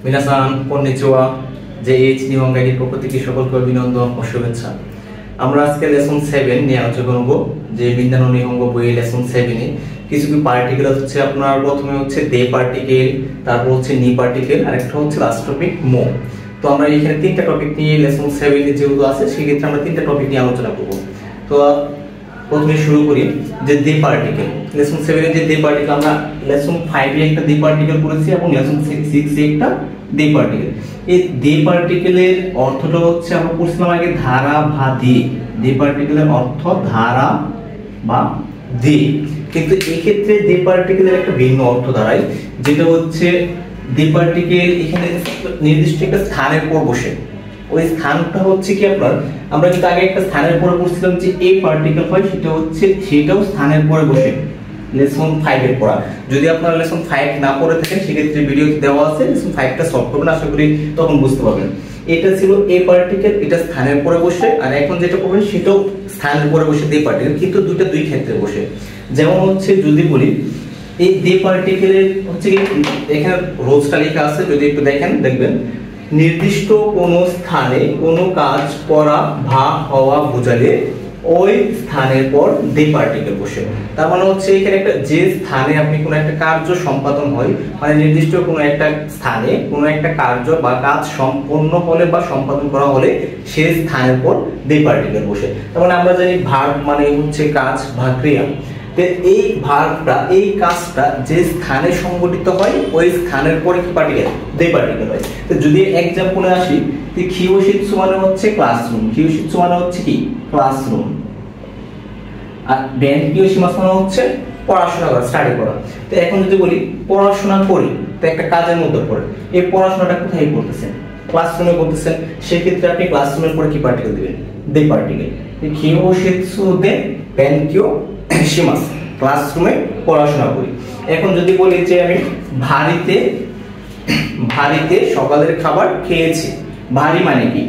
মিনাসান konnichiwa JH নিহঙ্গাইয়ের পক্ষ থেকে সকলকে অভিনন্দন ও শুভেচ্ছা। আমরা আজকে লেসন 7 নিয়ে আলোচনা করব যে বিন্দানো নিহঙ্গ বইয়ের লেসন 7 এ কিছু কি পার্টিকেল হচ্ছে আপনার প্রথমে হচ্ছে দে পার্টিকেল, তারপর হচ্ছে নি পার্টিকেল, আর একটা হচ্ছে লাস্ট টপিক মো। তো আমরা এখানে তিনটা টপিক নিয়ে লেসন 7 এ যেগুলো আছে সেই ক্ষেত্রে আমরা তিনটা টপিক নিয়ে আলোচনা করব। তো প্রথমে শুরু করি যে দে পার্টিকেল। লেসন 7 এর যে দে পার্টিকেল আমরা লেসন 5 এ একটা দে পার্টিকেল পড়েছি এবং লেসন 6 এ একটা দে পার্টিকেল। এই দে পার্টিকেলের অর্থটা হচ্ছে আমরা পড়ছিলাম আগে ধারা বা দে। দে পার্টিকেলের অর্থ ধারা বা দে, কিন্তু এই ক্ষেত্রে দে পার্টিকেলের একটা ভিন্ন অর্থ দাঁড়ায়, যেটা হচ্ছে দে পার্টিকেল এখানে নির্দিষ্ট একটা স্থানের উপর বসে। ওই স্থানটা হচ্ছে কি আপনার, আমরা কিন্তু আগে একটা স্থানের উপরে পড়ছিলাম যে এ পার্টিকেল হয়, সেটা হচ্ছে সেটাও স্থানের উপরে বসে। লেসন 5 এর পড়া, যদি আপনারা লেসন 5 না পড়ে থাকেন সেক্ষেত্রে ভিডিও দেওয়া আছে, লেসন 5টা সলভ করবেন, আশা করি তখন বুঝতে পারবেন। এটা ছিল এ পার্টিকেল, এটা স্থানের উপরে বসে, আর এখন যেটা করবেন সেটাও স্থানের উপরে বসে দে পার্টিকেল, কিন্তু দুইটা দুই ক্ষেত্রে বসে। যেমন হচ্ছে যদি বলি এই দে পার্টিকেলের হচ্ছে কি এখানে রোজটা লেখা আছে, যদি একটু দেখেন দেখবেন নির্দিষ্ট কোনো স্থানে কোনো কাজ করা বা হওয়া বোঝালে ওই স্থানের পর দে পার্টিকেল বসে। তার মানে হচ্ছে এখানে একটা যে স্থানে আপনি কোনো একটা কার্য সম্পাদন হয়, মানে নির্দিষ্ট কোনো একটা স্থানে কোনো একটা কার্য বা কাজ সম্পন্ন হলে বা সম্পাদন করা হলে সেই স্থানের পর দে পার্টিকেল বসে। তার মানে আমরা জানি ভার্ব মানে হচ্ছে কাজ বা ক্রিয়া। তো এই ভার্বটা, এই কাজটা যে স্থানে সংঘটিত হয় ওই স্থানের পরে কি পার্টিকেল দে পার্টিকেল হয়। তো যদি এক্সাম্পলে আসি, তো কিয়োশিৎসু মানে হচ্ছে ক্লাসরুম, কিয়োশিৎসু মানে হচ্ছে কি ক্লাসরুম, আর বেন কিয়োশিমাসু মানে হচ্ছে পড়াশোনা করা, স্টাডি করা। তো এখন যদি বলি পড়াশোনা করি, তো একটা কাজের মধ্যে পড়ে, এই পড়াশোনাটা কোথায় করতেছেন? ক্লাসরুমে করতেছেন, সেক্ষেত্রে আপনি ক্লাসরুমের পরে কি পার্টিকেল দিবেন? দে পার্টিকেল। কিয়োশিৎসু দে বেন কিয়োশিমাসু, ক্লাসরুমে পড়াশোনা করি। এখন যদি বলি যে আমি ভারীতে সকালের খাবার খেয়েছি, ভারী মানে কি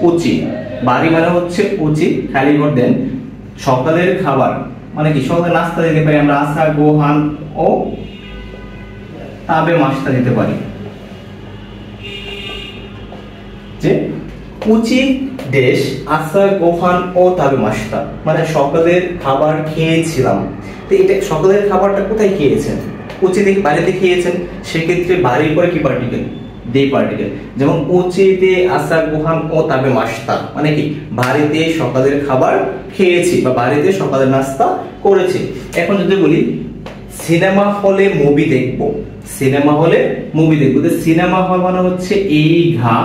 উচিত, ভারী মানে হচ্ছে উচিত, খালি করে দেন সকালের খাবার মানে কি সকালে নাস্তা দিতে পারি আমরা আসা গোহান ও তাবে মাস্তা দিতে পারি, যে উচিত দেশ আসা গোহান ও তাবে মাস্তা মানে সকালের খাবার খেয়েছিলাম। তো এটা সকালের খাবারটা কোথায় খেয়েছেন? উচিত বাড়িতে খেয়েছেন, সেক্ষেত্রে বাড়ির পরে কি পার্টিকেল? দে পার্টিকেল। যেমন উচিতে আসা গোহান ও তাবে মাস্তা মানে কি বাড়িতে সকালের খাবার খেয়েছি বা বাড়িতে সকালের নাস্তা করেছি। এখন যদি বলি সিনেমা হলে মুভি দেখবো, সিনেমা হলে মুভি দেখবো, তো সিনেমা হল মানে হচ্ছে এই ঘা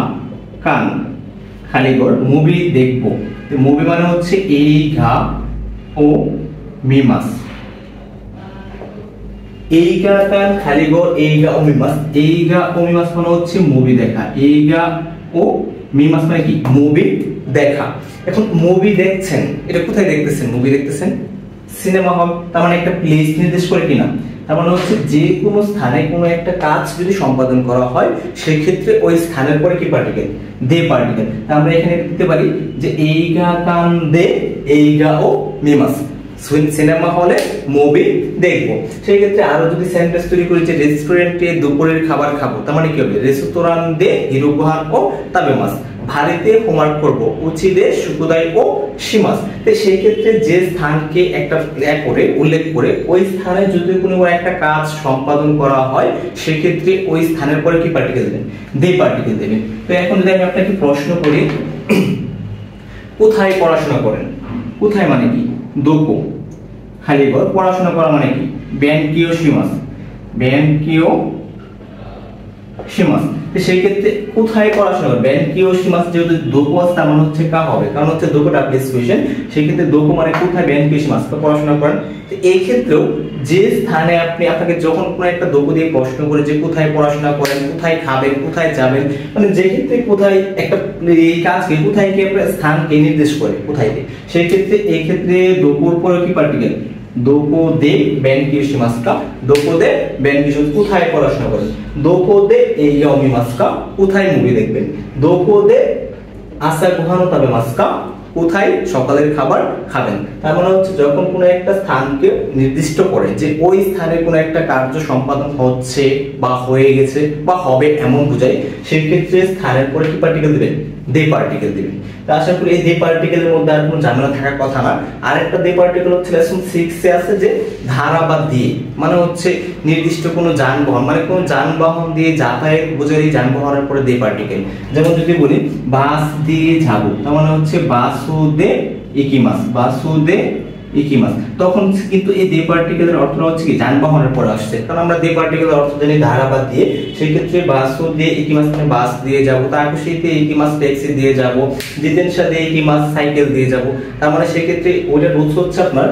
কান খালি ঘর, মুভি দেখবো, মুভি মানে হচ্ছে এই ঘা ও মিমাস, এই গা কান খালি ঘর এই গা ও মিমাস, এই গা ও মিমাস মানে হচ্ছে মুভি দেখা, এই গা ও মিমাস মানে কি মুভি দেখা। এখন মুভি দেখছেন, এটা কোথায় দেখতেছেন? মুভি দেখতেছেন সিনেমা হল, তার মানে একটা প্লেস নির্দেশ করে কিনা, তার মানে হচ্ছে যে কোনো স্থানে কোনো একটা কাজ যদি সম্পাদন করা হয় সেই ক্ষেত্রে ওই স্থানের পরে কি পার্টিকেল? দে পার্টিকেল। আমরা এখানে দিতে পারি যে এই গা কান দে এই গা ও মিমাস, সিনেমা হলে মুভি দেখবো। সেই ক্ষেত্রে আরো যদি সেন্টেন্স তৈরি করি যে রেস্টুরেন্টে দুপুরের খাবার খাবো, তার মানে কি হবে? রেস্টুরান দে হিরোগোহান ও তাবেমাস, ভারীতে হোমওয়ার্ক করব, উচিদে সুকুদাই ও শিমাস। তো সেই ক্ষেত্রে যে স্থানকে একটা করে উল্লেখ করে ওই স্থানে যদি কোনো একটা কাজ সম্পাদন করা হয় সেক্ষেত্রে ওই স্থানের পরে কি পার্টিকেল দেবেন? দে পার্টিকেল দেবেন। তো এখন যদি আমি আপনাকে প্রশ্ন করি কোথায় পড়াশোনা করেন, কোথায় মানে কি দোকো খালি ঘর, পড়াশোনা করা মানে কি বেন কিয়োশিমাস, বেন কিয়োশিমাস। সেই ক্ষেত্রে কোথায় পড়াশোনা করবে? বেন কিয়োশিমাস যেহেতু দোকো আছে তার মানে হচ্ছে কা হবে, কারণ হচ্ছে দোকোটা প্লেসিফিকেশন, সেই ক্ষেত্রে দোকো মানে কোথায় বেন কিয়োশিমাস তো পড়াশোনা করেন। তো এই ক্ষেত্রেও যে স্থানে আপনাকে যখন কোনো একটা দোকো দিয়ে প্রশ্ন করে যে কোথায় পড়াশোনা করেন, কোথায় খাবেন, কোথায় যাবেন, মানে যে ক্ষেত্রে কোথায় একটা এই কাজকে কোথায় কি একটা স্থানকে নির্দেশ করে কোথায়, সেই ক্ষেত্রে এই ক্ষেত্রে দোকোর পরে কি পার্টিকেল? দোকো দে বেন কিয়োশিমাসকা, দোকো দে বেন কিয়োশিমাস কোথায় পড়াশোনা করেন, দোকো দে এই ওমিমাসকা কোথায় মুভি দেখবেন, দোকো দে আসা গোহানো তাবে মাসকা কোথায় সকালের খাবার খাবেন। তার মানে হচ্ছে যখন কোনো একটা স্থানকে নির্দিষ্ট করে যে ওই স্থানে কোনো একটা কার্য সম্পাদন হচ্ছে বা হয়ে গেছে বা হবে এমন বোঝায়, সেই ক্ষেত্রে স্থানের পরে কি পার্টিকেল দিবেন? দে পার্টিকেল দিবেন। তো আশা করি এই দে পার্টিকেলের মধ্যে আর কোনো ঝামেলা থাকার কথা না। আরেকটা দে পার্টিকেল হচ্ছে লেসন 6 এ আছে যে ধারা বা দিয়ে, মানে হচ্ছে নির্দিষ্ট কোনো যানবাহন, মানে কোনো যানবাহন দিয়ে যাতায়াত বোঝায় এই যানবাহনের পরে দে পার্টিকেল। যেমন যদি বলি বাস দিয়ে যাবো, তার মানে হচ্ছে বাসুদে ইকিমাস, বাসুদে ইকিমাস, তখন কিন্তু এই দে পার্টিকেলের অর্থ হচ্ছে কি যানবাহনের পরে আসছে। কারণ আমরা দে পার্টিকেলের অর্থ জানি ধারা বা দিয়ে, সেই ক্ষেত্রে বাসুদে ইকিমাস মানে বাস দিয়ে যাব, তাকুশিতে ইকিমাস ট্যাক্সি দিয়ে যাব, জিতেনশা দিয়ে ইকিমাস সাইকেল দিয়ে যাব। তার মানে সেই ক্ষেত্রে ওইটা রুলস হচ্ছে আপনার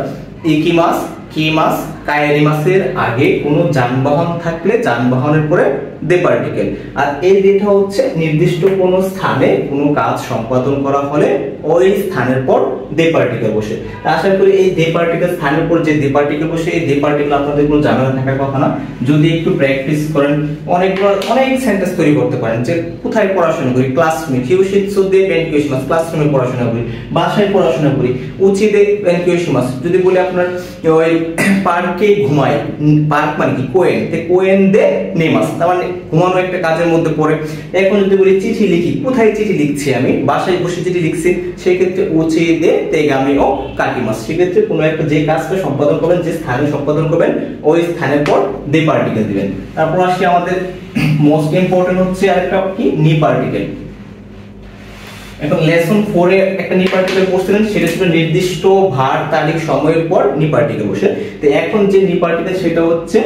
ইকিমাস কিমাস কায়েরিমাসের আগে কোনো যানবাহন থাকলে যানবাহনের পরে দে পার্টিকেল। আর এই যেটা হচ্ছে নির্দিষ্ট কোনো স্থানে কোনো কাজ সম্পাদন করা হলে ওই স্থানের পর দে পার্টিকেল বসে। আশা করি এই দে পার্টিকেল স্থানের পর যে দে পার্টিকেল বসে, এই দে পার্টিকেল আপনাদের কোনো ঝামেলা থাকার কথা না। যদি একটু প্র্যাকটিস করেন অনেক সেন্টেন্স তৈরি করতে পারেন। যে কোথায় পড়াশোনা করি, ক্লাসরুমে, কিউশিৎসুদে বেনকিউশিমাস, ক্লাসরুমে পড়াশোনা করি, বাসায় পড়াশোনা করি, উচিদে বেনকিউশিমাস। যদি বলি আপনার ওই পার্কে ঘুমাই, পার্ক মানে কি কোয়েন, তে কোয়েন দে নেমাস, তার মানে ঘুমানো একটা কাজের মধ্যে পড়ে। এখন যদি বলি চিঠি লিখি, কোথায় চিঠি লিখছি? আমি বাসায় বসে চিঠি লিখছি, সেই ক্ষেত্রে উচিদে তেগামি ও কাকিমাস। সেক্ষেত্রে কোনো একটা যে কাজটা সম্পাদন করবেন, যে স্থানে সম্পাদন করবেন, ওই স্থানের পর দে পার্টিকেল দিবেন। তারপর আসি আমাদের মোস্ট ইম্পর্টেন্ট হচ্ছে আরেকটা কি নি পার্টিকেল। এখন লেসন 4 এ একটা নি পার্টিকেল পড়ছিলেন, সেটা ছিল নির্দিষ্ট ভার তারিখ সময়ের পর নি পার্টিকেল বসে। তো এখন যে নি পার্টিকেল সেটা হচ্ছে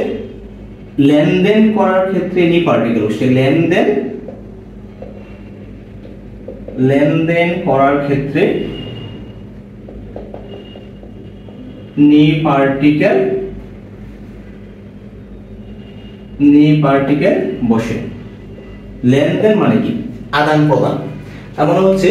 লেনদেন করার ক্ষেত্রে নি পার্টিকেল বসে। লেনদেন করার ক্ষেত্রে নি পার্টিকেল বসে। লেনদেন মানে কি? আদান প্রদান। তার মানে হচ্ছে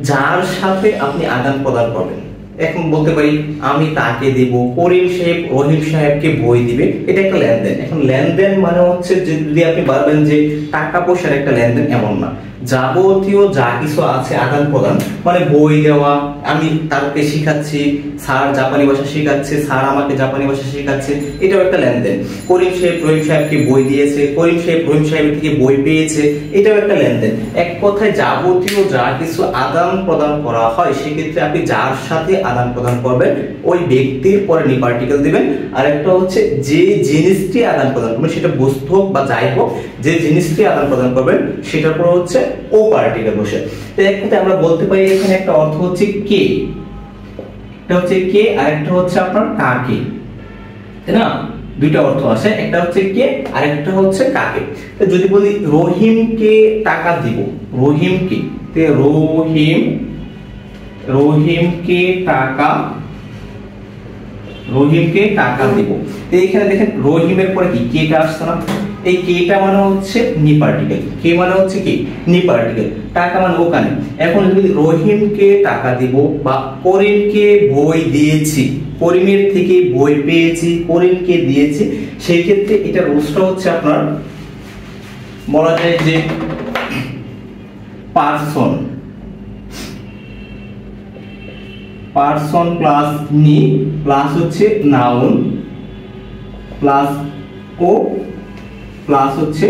যার সাথে আপনি আদান প্রদান করবেন। এখন বলতে পারি আমি তাকে দিব, করিম সাহেব রহিম সাহেবকে বই দিবে, এটা একটা লেনদেন। এখন লেনদেন মানে হচ্ছে যদি আপনি বলবেন যে টাকা পয়সার একটা লেনদেন, এমন না। যাবতীয় যা কিছু আছে আদান প্রদান, মানে বই দেওয়া, আমি তাকে শিখাচ্ছি, স্যার জাপানি ভাষা শিখাচ্ছে, স্যার আমাকে জাপানি ভাষা শিখাচ্ছে, এটাও একটা লেনদেন। করিম সাহেব রহিম সাহেবকে বই দিয়েছে, করিম সাহেব রহিম সাহেবের থেকে বই পেয়েছে, এটাও একটা লেনদেন। এক কথায় যাবতীয় যা কিছু আদান প্রদান করা হয়, সেক্ষেত্রে আপনি যার সাথে আদান প্রদান করবেন ওই ব্যক্তির পরে নি পার্টিকেল দিবেন। আর একটা হচ্ছে যে জিনিসটি আদান প্রদান করবেন, সেটা বস্তু হোক বা যাই হোক, যে জিনিসটি আদান প্রদান করবেন সেটার পর হচ্ছে ও পার্টিকেল বসে। তো এক কথায় আমরা বলতে পারি এখানে একটা অর্থ হচ্ছে কে, এটা হচ্ছে কে, আর একটা হচ্ছে আপনার কাকে, তাই না? দুইটা অর্থ আছে, একটা হচ্ছে কে আর একটা হচ্ছে কাকে। তো যদি বলি রহিমকে টাকা দিব, রহিমকে টাকা দিব। তো এখানে দেখেন রহিমের পরে কি কেটা আসছে না? এই কেটা মানে হচ্ছে নি পার্টিকেল, কে মানে হচ্ছে কি নি পার্টিকেল, টাকা মানে ওখানে। এখন যদি রহিমকে টাকা দিব বা করিমকে বই দিয়েছি, করিমের থেকে বই পেয়েছি, করিমকে দিয়েছি, সেই ক্ষেত্রে এটা রুলসটা হচ্ছে আপনার বলা যায় যে পারসন প্লাস নি প্লাস হচ্ছে নাউন প্লাস ও প্লাস হচ্ছে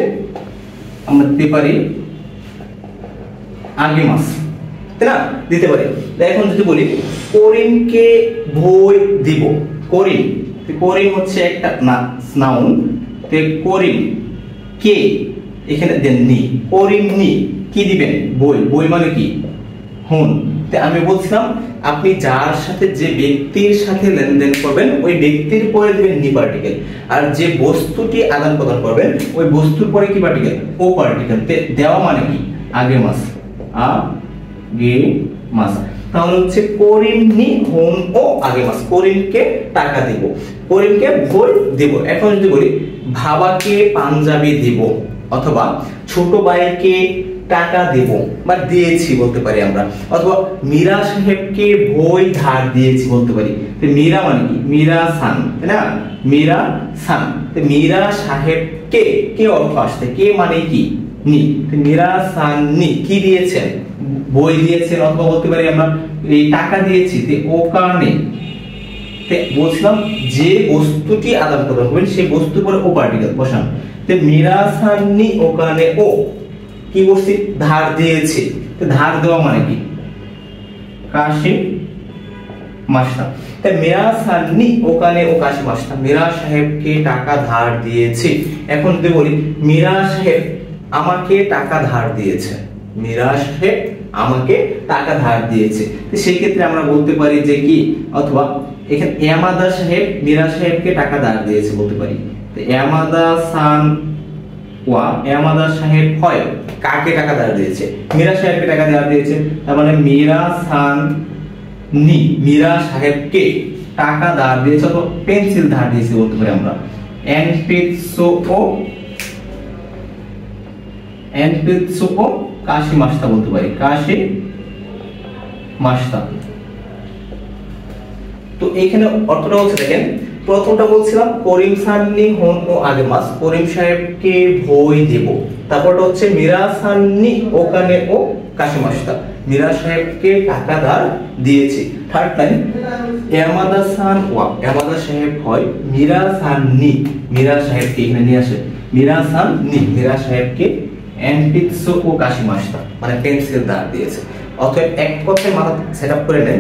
আমরা দিতে পারি আগেমাস, তাই না? দিতে পারি। এখন যদি বলি করিমকে বই দিব, করিম হচ্ছে একটা নাউন, তে করিম কে এখানে দেন নি, করিম নি কি দিবেন? বই মানে কি হুন। আমি বলছিলাম আপনি যার সাথে যে ব্যক্তির সাথে লেনদেন করবেন ওই ব্যক্তির পরে দিবেন নি পার্টিকেল, আর যে বস্তুটি আদান প্রদান করবেন ওই বস্তুর পরে কি পার্টিকেল? ও পার্টিকেল। দেওয়া মানে কি আগেমাস, আগেমাস। তাহলে হচ্ছে করিম নি হুন ও আগেমাস, করিমকে টাকা দিব, করিমকে বই দিব। এখন যদি বলি বাবাকে পাঞ্জাবি দিব অথবা ছোট ভাইকে টাকা দেব বা দিয়েছি বলতে পারি আমরা, অথবা মীরা সাহেবকে বই ধার দিয়েছি বলতে পারি। মীরা মানে কি? মীরা সান, তাই না? মীরা সান। মীরা সাহেবকে কে অর্থ আসছে, কে মানে কি নি, মীরা সান নি কি দিয়েছেন? বই দিয়েছেন, অথবা বলতে পারি আমরা এই টাকা দিয়েছি, ও কারণে বলছিলাম যে বস্তুটি আদান প্রদান করবেন সেই বস্তুর পরে ও পার্টিকেল বসান। মিরাসান্নি ও কারণে ও কি বলছি, ধার দিয়েছে। ধার দেওয়া মানে কি, কাশিম মাস্টার। মিরাসান্নি ও কারণে ও কাশিম মাস্টার মীরা সাহেবকে টাকা ধার দিয়েছে। এখন যদি বলি মীরা সাহেব আমাকে টাকা ধার দিয়েছে, মীরা সাহেব আমাকে টাকা ধার দিয়েছে, সেই ক্ষেত্রে আমরা বলতে পারি যে কি, অথবা এখানে ইয়ামাদা সাহেব মীরা সাহেবকে টাকা ধার দিয়েছে বলতে পারি। ইয়ামাদা সান ওয়া ইয়ামাদা সাহেব হয় কাকে টাকা ধার দিয়েছে, মীরা সাহেবকে টাকা ধার দিয়েছে, তার মানে মীরা সান নি মীরা সাহেবকে টাকা ধার দিয়েছে অথবা পেন্সিল ধার দিয়েছে বলতে পারি আমরা। এনপিৎসো কাশি মাস্তা বলতে পারি, কাশি মাস্তা। তো এইখানে অর্থটা হচ্ছে দেখেন, প্রথমটা বলছিলাম করিম সান্নি হন ও আগে মাস, করিম সাহেবকে বই দেব। তারপরটা হচ্ছে মীরা সান্নি ওখানে ও কাশি মাস্তা মীরা সাহেবকে টাকা ধার দিয়েছে। থার্ড লাইন ইয়ামাদা সান ওয়া ইয়ামাদা সাহেব হয় মীরা সান্নি মীরা সাহেবকে এখানে নিয়ে আসে, মীরা সান্নি মীরা সাহেবকে এনপিৎসো ও কাশি মাস্তা মানে পেন্সিল ধার দিয়েছে। অতএব এক কথায় মাথা সেটআপ করে নেন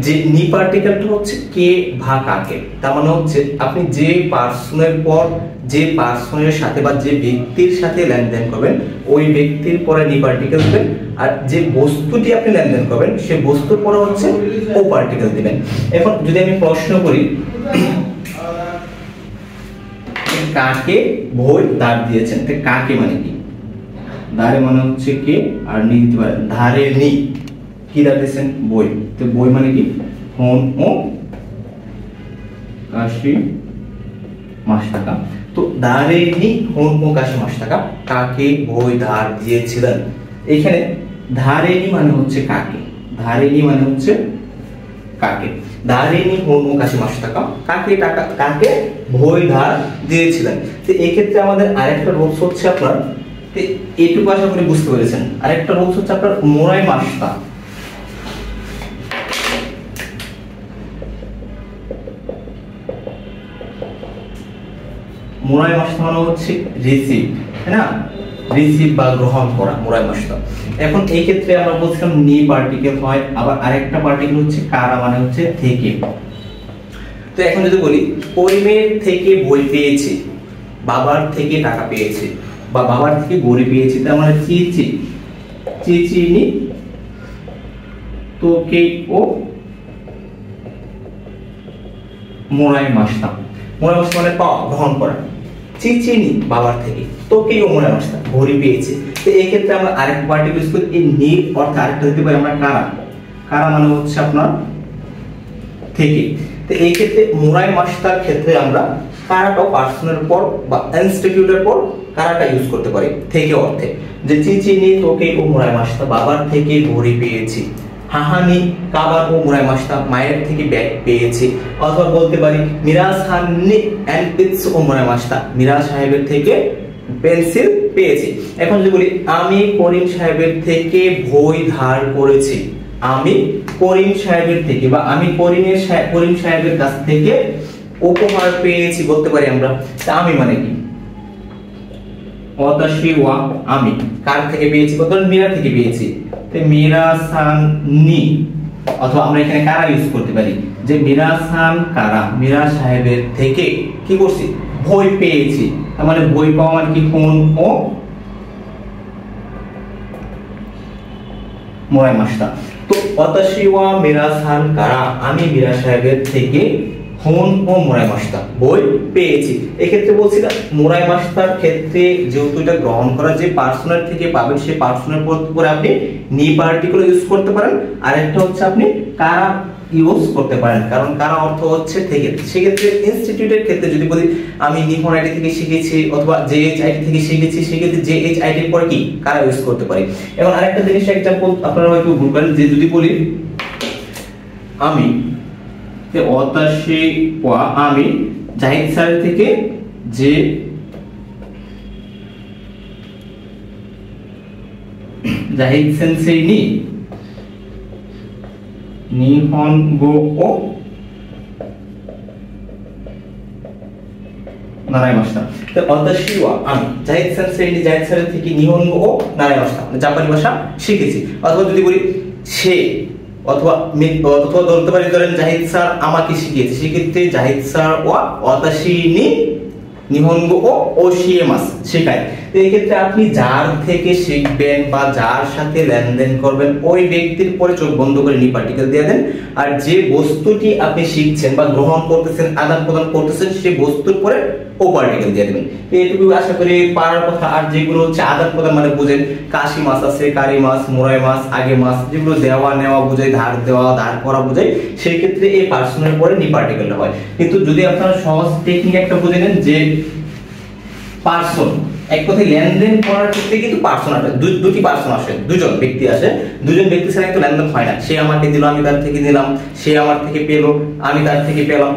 যে নি পার্টিকেলটা হচ্ছে কে ভা কাকে, তার মানে হচ্ছে আপনি যে পার্সনের পর যে পার্সনের সাথে বা যে ব্যক্তির সাথে লেনদেন করবেন ওই ব্যক্তির পরে নি পার্টিকেল দিবেন, আর যে বস্তুটি আপনি লেনদেন করবেন সেই বস্তুর পরে হচ্ছে ও পার্টিকেল দিবেন। এখন যদি আমি প্রশ্ন করি কাকে বই ধার দিয়েছেন, কাকে মানে কি, ধারে মানে হচ্ছে কে আর নি দিতে পারে, ধারে নি কি ধার দিয়েছেন বই, তো বই মানে কি হন ও কাশি মাস টাকা। তো ধারে নি হন ও কাশি মাস টাকা কাকে বই ধার দিয়েছিলেন। এখানে ধারে নি মানে হচ্ছে কাকে, ধারে নি মানে হচ্ছে কাকে, ধারে নি হন ও কাশি মাস টাকা কাকে টাকা কাকে বই ধার দিয়েছিলেন। তো এই ক্ষেত্রে আমাদের আরেকটা রুলস হচ্ছে আপনার, এইটুকু আশা করি বুঝতে পেরেছেন। আরেকটা রুলস হচ্ছে আপনার মোরাই মাস্তা, মোরাই মাস্তা মানে হচ্ছে রিসিভ, তাই না, রিসিভ বা গ্রহণ করা মোরাই মাস্তা। এখন এই ক্ষেত্রে আমরা বলছিলাম নি পার্টিকেল হয়, আবার আরেকটা পার্টিকেল হচ্ছে কারা মানে হচ্ছে থেকে। তো এখন যদি বলি করিমের থেকে বই পেয়েছি, বাবার থেকে টাকা পেয়েছি বা বাবার থেকে গড়ি পেয়েছি, তার মানে চিচি চিচিনি তোকে ও মোরাই মাস্তা, মোরাই মাস্তা মানে পাওয়া গ্রহণ করা, চিচিনি বাবার থেকে তোকে ও মোরাই মাস্তা গড়ি পেয়েছি। তো এই ক্ষেত্রে আমরা আরেক পার্টিকেল ইউজ করি, এই নি অর্থে আরেকটা দিতে পারি আমরা কারা, কারা মানে হচ্ছে আপনার থেকে। তো এই ক্ষেত্রে মোরাই মাস্তার ক্ষেত্রে আমরা কারাটাও পার্সনের পর বা ইনস্টিটিউটের পর কারাটা ইউজ করতে পারি থেকে অর্থে, যে চিচিনি তোকে ও মোরাই মাস্তা বাবার থেকে ঘড়ি পেয়েছি, হাহানি কাবার ও মোরাই মাস্তা মায়ের থেকে ব্যাগ পেয়েছি, অথবা বলতে পারি মিরাজ হান্নি এনপিৎস ও মোরাই মাস্তা মীরা সাহেবের থেকে পেন্সিল পেয়েছি। এখন যদি বলি আমি করিম সাহেবের থেকে বই ধার করেছি, আমি করিম সাহেবের থেকে বা আমি করিম সাহেবের কাছ থেকে উপহার পেয়েছি বলতে পারি আমরা। তা আমি মানে কি, ওয়াতাশি ওয়া আমি কার থেকে পেয়েছি, কত মীরা থেকে পেয়েছি, তো মীরা সান নি, অথবা আমরা এখানে কারা ইউজ করতে পারি যে মীরা সান কারা মীরা সাহেবের থেকে কি করছি বই পেয়েছি, তার মানে বই পাওয়া মানে কি কোন ও মোরাই মাস্তা। তো ওয়াতাশি ওয়া মীরা সান কারা আমি মীরা সাহেবের থেকে হন ও মোরাই মাস্তা বই পেয়েছি। এক্ষেত্রে বলছিলাম মোরাই মাস্তার ক্ষেত্রে যেহেতু এটা গ্রহণ করা যে পার্সনের থেকে পাবেন সেই পার্সনের পরে আপনি নি পার্টিকুলার ইউজ করতে পারেন, আর একটা হচ্ছে আপনি কারা ইউজ করতে পারেন, কারণ কারা অর্থ হচ্ছে থেকে। সেক্ষেত্রে ইনস্টিটিউটের ক্ষেত্রে যদি বলি আমি নিপন আইডি থেকে শিখেছি অথবা জেএইচ আইডি থেকে শিখেছি, সেক্ষেত্রে জেএইচ আইডির পরে কি কারা ইউজ করতে পারি। এখন আরেকটা জিনিস এক্সাম্পল আপনারা হয়তো ভুল করেন, যে যদি বলি আমি ওয়াতাশি ওয়া আমি জাহিদ স্যার থেকে যে জাহিদ সেনসেই নি নিহনগো ও নারায়মাশিতা। তো ওতাশি ওয়া আমি জাহিদ সেনসেই নি জাহিদ স্যারের থেকে নিহনগো ও নারায়মাশিতা মানে জাপানি ভাষা শিখেছি। অথবা যদি বলি সে অথবা অথবা ধরতে পারি ধরেন জাহিদ স্যার আমাকে শিখিয়েছে, সেক্ষেত্রে জাহিদ স্যার ওয়া ওতাশি নি নিহনগো ও ওশিয়েমাসু শেখায়। তো এই ক্ষেত্রে আপনি যার থেকে শিখবেন বা যার সাথে লেনদেন করবেন ওই ব্যক্তির পরে চোখ বন্ধ করে নি পার্টিকেল দিয়ে দেন, আর যে বস্তুটি আপনি শিখছেন বা গ্রহণ করতেছেন আদান প্রদান করতেছেন সেই বস্তুর পরে ও পার্টিকেল দিয়ে দেবেন। এইটুকু আশা করি পারার কথা। আর যেগুলো হচ্ছে আদান প্রদান মানে বুঝেন কাশি মাছ আছে, কারি মাছ, মোরাই মাছ, আগে মাছ, যেগুলো দেওয়া নেওয়া বোঝায়, ধার দেওয়া ধার করা বোঝায়, সেই ক্ষেত্রে এই পার্সনের পরে নি পার্টিকেলটা হয়। কিন্তু যদি আপনারা সহজ টেকনিক একটা বুঝে নেন যে পার্সন এক কথায় লেনদেন করার ক্ষেত্রে কিন্তু পার্সন আসে, দুটি পার্সন আসে, দুজন ব্যক্তি আসে, দুজন ব্যক্তি ছাড়া একটা লেনদেন হয় না। সে আমাকে দিল, আমি তার থেকে নিলাম, সে আমার থেকে পেলো, আমি তার থেকে পেলাম,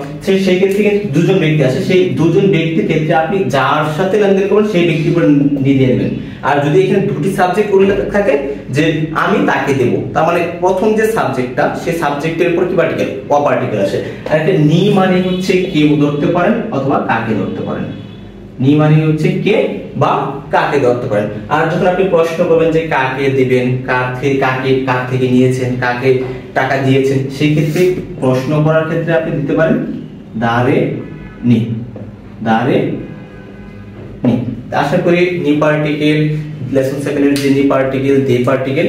সেই ক্ষেত্রে কিন্তু দুজন ব্যক্তি আসে। সেই দুজন ব্যক্তির ক্ষেত্রে আপনি যার সাথে লেনদেন করবেন সেই ব্যক্তির উপর নিয়ে দেবেন। আর যদি এখানে দুটি সাবজেক্ট উল্লেখ থাকে যে আমি তাকে দেব, তার মানে প্রথম যে সাবজেক্টটা সেই সাবজেক্টের উপর কি পার্টিকেল ও পার্টিকেল আসে। আর একটা নি মানে হচ্ছে কে ধরতে পারেন অথবা কাকে ধরতে পারেন, নি মানে হচ্ছে কে বা কাকে ধরতে পারেন। আর যখন আপনি প্রশ্ন করবেন যে কাকে দিবেন, কার থেকে নিয়েছেন, কাকে টাকা দিয়েছেন, সেই ক্ষেত্রে প্রশ্ন করার ক্ষেত্রে আপনি দিতে পারেন দারে নি, দারে নি। আশা করি নি পার্টিকেল লেসন 7 এর যে নি পার্টিকেল দে পার্টিকেল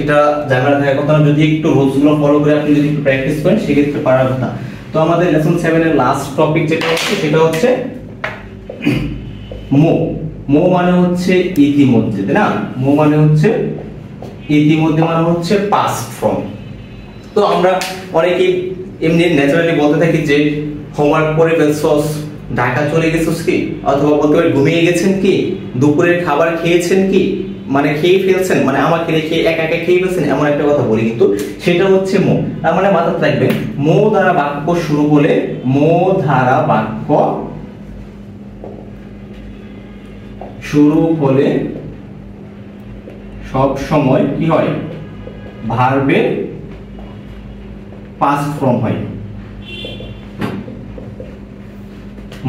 এটা জানা থাকার কথা। যদি একটু রুলস গুলো ফলো করে আপনি যদি একটু প্র্যাকটিস করেন সেক্ষেত্রে পারার কথা। তো আমাদের লেসন 7 এর লাস্ট টপিক যেটা হচ্ছে সেটা হচ্ছে মো। মো মানে হচ্ছে ইতিমধ্যে, তাই না? মো মানে হচ্ছে ইতিমধ্যে, মানে হচ্ছে পাস্ট ফ্রম। তো আমরা অনেকেই এমনি ন্যাচারালি বলতে থাকি যে হোমওয়ার্ক করে ফেলছস, ঢাকা চলে গেছস কি, অথবা বলতে পারি ঘুমিয়ে গেছেন কি, দুপুরের খাবার খেয়েছেন কি, মানে খেয়ে ফেলছেন, মানে আমাকে রেখে একা একা খেয়ে ফেলছেন, এমন একটা কথা বলি, কিন্তু সেটা হচ্ছে মো। তার মানে মাথায় রাখবেন মো দ্বারা বাক্য শুরু হলে, মো দ্বারা বাক্য শুরু হলে সব সময় কি হয়, ভার্বের পাস্ট ফর্ম হয়।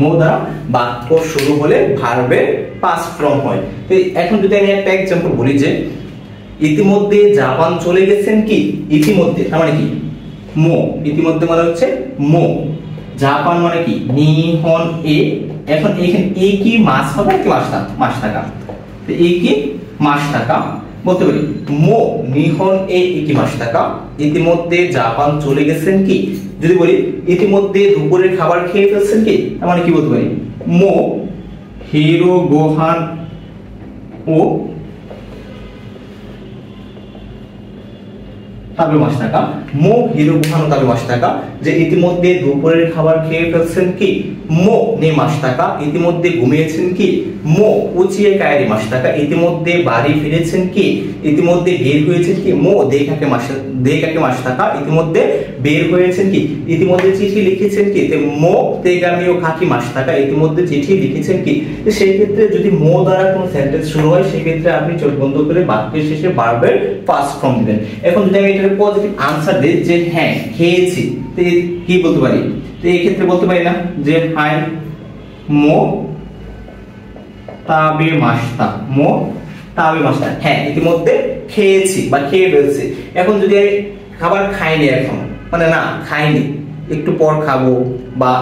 মো দ্বারা বাক্য শুরু হলে ভার্বের পাস্ট ফর্ম হয়। তো এখন যদি আমি একটা एग्जांपल বলি যে ইতিমধ্যে জাপান চলে গেছেন কি, ইতিমধ্যে তার মানে কি মো, ইতিমধ্যে মানে হচ্ছে মো, জাপান মানে কি নিহন এ। এখন এখানে এ কি মাস হবে কি মাস টাকা, তো এ কি মাস টাকা বলতে পারি মো নিহন এ কি মাস টাকা, ইতিমধ্যে জাপান চলে গেছেন কি। যদি বলি ইতিমধ্যে দুপুরের খাবার খেয়ে ফেলছেন কি, তার মানে কি বলতে পারি মো হিরো গোহান ও তাবে মাস টাকা, মো হিরো গোহান তাবে মাস টাকা, যে ইতিমধ্যে দুপুরের খাবার খেয়ে ফেলছেন কি, মো নে মাস টাকা, ইতিমধ্যে ঘুমিয়েছেন কি, মো উচিয়ে কায়রি মাস টাকা, ইতিমধ্যে বাড়ি ফিরেছেন কি, ইতিমধ্যে বের হয়েছেন কি, মো দেখাকে মাস টাকা, ইতিমধ্যে বের হয়েছেন কি, ইতিমধ্যে চিঠি লিখেছেন কি, মো তেগামিও খাকি মাস টাকা, ইতিমধ্যে চিঠি লিখেছেন কি। তো সেই ক্ষেত্রে যদি মো দ্বারা কোনো সেন্টেন্স শুরু হয় সেই ক্ষেত্রে আপনি চোখ বন্ধ করে বাক্যের শেষে ভার্বের পাস্ট ফর্ম দিবেন। এখন যদি আমি এটার পজিটিভ আনসার দেই যে হ্যাঁ খেয়েছি, তো কি বলতে পারি, তো এই ক্ষেত্রে বলতে পারি না যে হাই মো তাবে মাসটা, মো তাবে মাসটা, হ্যাঁ ইতিমধ্যে খেয়েছি বা খেয়ে ফেলছি। এখন যদি আমি খাবার খাইনি, এখন মানে না খাইনি, একটু পর খাবো বা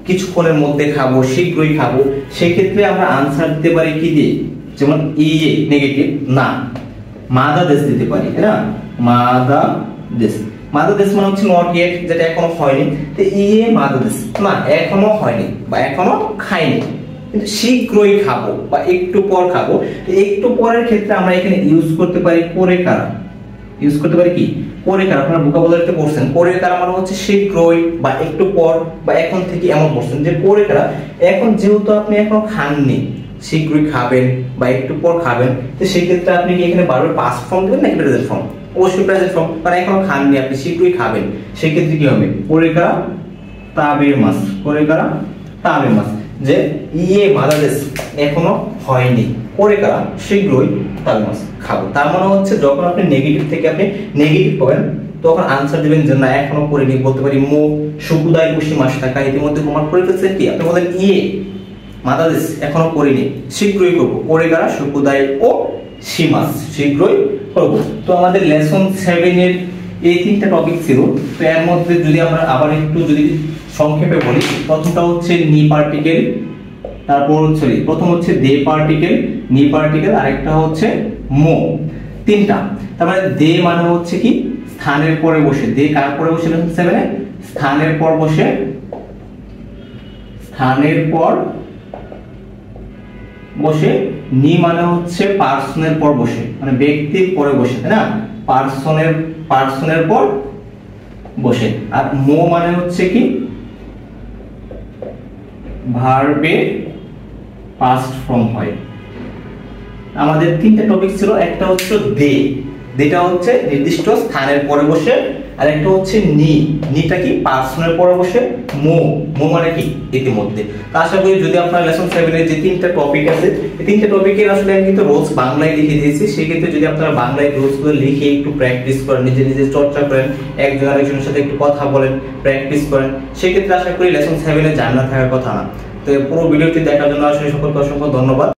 কিছুক্ষণের মধ্যে খাবো, শীঘ্রই খাবো, সেই ক্ষেত্রে আমরা আনসার দিতে পারি কি দিয়ে, যেমন ইয়ে নেগেটিভ না মাদা দেশ দিতে পারি, তাই না, মাদা দেশ। মাদা দেশ মানে হচ্ছে নট ইয়েট, যেটা এখনো হয়নি, তো ইয়ে মাদা দেশ না এখনো হয়নি বা এখনো খাইনি, কিন্তু শীঘ্রই খাবো বা একটু পর খাবো। একটু পরের ক্ষেত্রে আমরা এখানে ইউজ করতে পারি পরে কারা, ইউজ করতে পারি কি পরে কারা। আপনারা ভোকাবুলারিতে পড়ছেন পরে কারা মানে হচ্ছে শীঘ্রই বা একটু পর বা এখন থেকে এমন পড়ছেন যে পরে কারা। এখন যেহেতু আপনি এখনো খাননি, শীঘ্রই খাবেন বা একটু পর খাবেন, তো সেই ক্ষেত্রে আপনি কি এখানে বারবার পাস্ট ফর্ম দিবেন নাকি প্রেজেন্ট ফর্ম? অবশ্যই প্রেজেন্ট ফর্ম, কারণ এখনো খাননি আপনি, শীঘ্রই খাবেন, সেই ক্ষেত্রে কি হবে পরে কারা তাবে মাস, পরে কারা তাবে মাস, যে ইয়ে বাংলাদেশ এখনো হয়নি, পরে কারা শীঘ্রই তাল মাছ খাবো। তার মানে হচ্ছে যখন আপনি নেগেটিভ থেকে আপনি নেগেটিভ পাবেন তখন আনসার দিবেন যে না এখনো পড়িনি, বলতে পারি মো শুকুদাই উশি মাস টাকা ইতিমধ্যে হোমওয়ার্ক করে ফেলছেন কি, আপনি বলেন মাথা দিস এখনো পড়িনি, শীঘ্রই করবো। পরে কারা শুকুদাই ও শিমাস, শীঘ্রই করবো। তো আমাদের লেসন 7 এর এই তিনটা টপিক ছিল। তো এর মধ্যে যদি আমরা আবার একটু যদি সংক্ষেপে বলি, প্রথমটা হচ্ছে নি পার্টিকেল, তারপর প্রথম হচ্ছে দে পার্টিকেল, নি পার্টিকেল, আরেকটা হচ্ছে মো, তিনটা। তার মানে দে মানে হচ্ছে কি স্থানের পরে বসে, দে কার পরে বসে লেসন 7 এ স্থানের পর বসে, স্থানের পর বসে। নি মানে হচ্ছে পার্সনের পর বসে, মানে ব্যক্তির পরে বসে, তাই না, পার্সনের পর বসে। আর মো মানে হচ্ছে কি ভার্বের পাস্ট ফর্ম হয়। আমাদের তিনটা টপিক ছিল, একটা হচ্ছে দে, যেটা হচ্ছে নির্দিষ্ট স্থানের পরে বসে, আর একটা হচ্ছে নিটা কি পার্সনের পরে বসে, মো মানে কি ইতিমধ্যে। তো আশা করি যদি আপনার লেসন 7 এর যে তিনটা টপিক আছে এই তিনটা টপিকের আসলে আমি কিন্তু রোজ বাংলায় লিখে দিয়েছি, সেক্ষেত্রে যদি আপনারা বাংলায় রোজগুলো লিখে একটু প্র্যাকটিস করেন, নিজে চর্চা করেন, একজন আরেকজনের সাথে একটু কথা বলেন, প্র্যাকটিস করেন, সেক্ষেত্রে আশা করি লেসন 7 এ জানা থাকার কথা না। তো পুরো ভিডিওটি দেখার জন্য আসলে সকলকে অসংখ্য ধন্যবাদ।